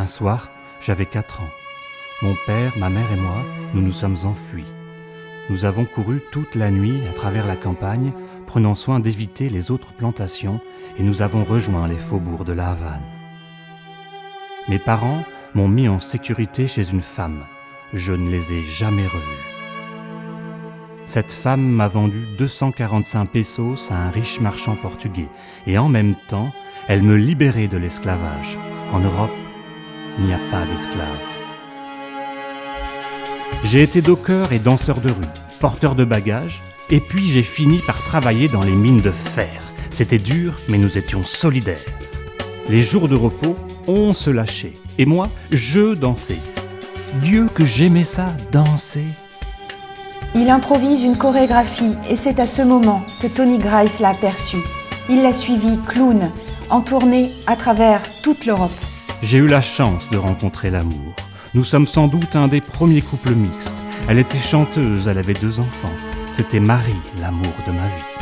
Un soir, j'avais 4 ans. Mon père, ma mère et moi, nous nous sommes enfuis. Nous avons couru toute la nuit à travers la campagne, prenant soin d'éviter les autres plantations, et nous avons rejoint les faubourgs de la Havane. Mes parents m'ont mis en sécurité chez une femme. Je ne les ai jamais revus. Cette femme m'a vendu 245 pesos à un riche marchand portugais, et en même temps, elle me libérait de l'esclavage. En Europe, il n'y a pas d'esclaves. J'ai été docker et danseur de rue, porteur de bagages, et puis j'ai fini par travailler dans les mines de fer. C'était dur, mais nous étions solidaires. Les jours de repos, on se lâchait, et moi, je dansais. Dieu que j'aimais ça, danser. Il improvise une chorégraphie, et c'est à ce moment que Tony Grice l'a aperçu. Il l'a suivi, clown, en tournée à travers toute l'Europe. J'ai eu la chance de rencontrer l'amour. Nous sommes sans doute un des premiers couples mixtes. Elle était chanteuse, elle avait 2 enfants. C'était Marie, l'amour de ma vie.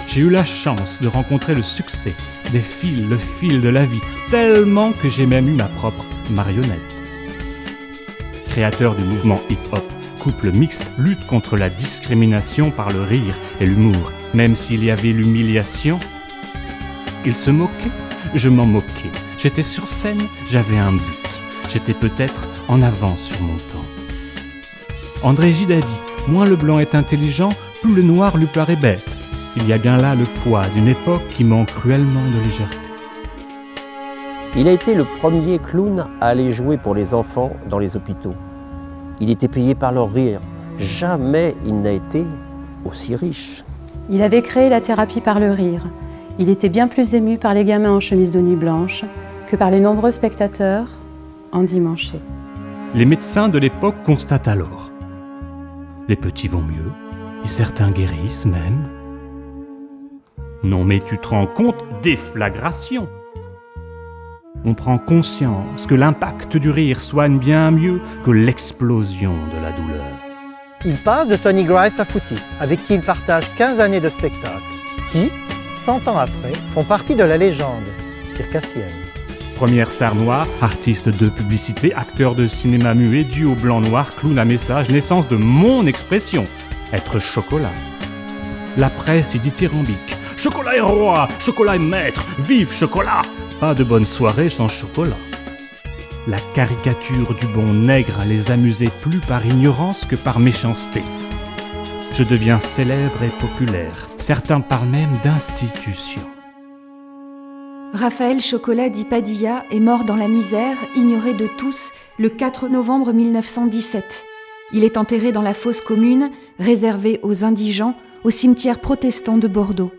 J'ai eu la chance de rencontrer le succès, le fil de la vie, tellement que j'ai même eu ma propre marionnette. Créateur du mouvement hip-hop, Couple mixte lutte contre la discrimination par le rire et l'humour. Même s'il y avait l'humiliation, ils se moquaient, je m'en moquais. J'étais sur scène, j'avais un but. J'étais peut-être en avance sur mon temps. André Gide a dit « Moins le blanc est intelligent, plus le noir lui paraît bête ». Il y a bien là le poids d'une époque qui manque cruellement de légèreté. Il a été le premier clown à aller jouer pour les enfants dans les hôpitaux. Il était payé par leur rire. Jamais il n'a été aussi riche. Il avait créé la thérapie par le rire. Il était bien plus ému par les gamins en chemise de nuit blanche que par les nombreux spectateurs endimanchés. Les médecins de l'époque constatent alors. Les petits vont mieux, et certains guérissent même. Non mais tu te rends compte, déflagration. On prend conscience que l'impact du rire soigne bien mieux que l'explosion de la douleur. Il passe de Tony Grice à Fouti, avec qui il partage 15 années de spectacle, qui, 100 ans après, font partie de la légende circassienne. Première star noire, artiste de publicité, acteur de cinéma muet, duo blanc-noir, clown à message, naissance de mon expression, être chocolat. La presse est dithyrambique. Chocolat est roi, chocolat est maître, vive chocolat! Pas de bonne soirée sans chocolat. La caricature du bon nègre les amusait plus par ignorance que par méchanceté. Je deviens célèbre et populaire. Certains parlent même d'institution. Raphaël Chocolat dit Padilla est mort dans la misère, ignoré de tous, le 4 novembre 1917. Il est enterré dans la fosse commune, réservée aux indigents, au cimetière protestant de Bordeaux.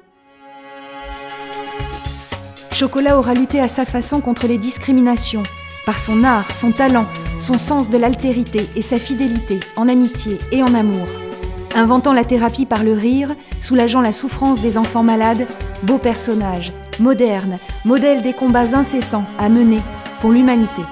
Chocolat aura lutté à sa façon contre les discriminations, par son art, son talent, son sens de l'altérité et sa fidélité, en amitié et en amour. Inventant la thérapie par le rire, soulageant la souffrance des enfants malades, beau personnage, moderne, modèle des combats incessants à mener pour l'humanité.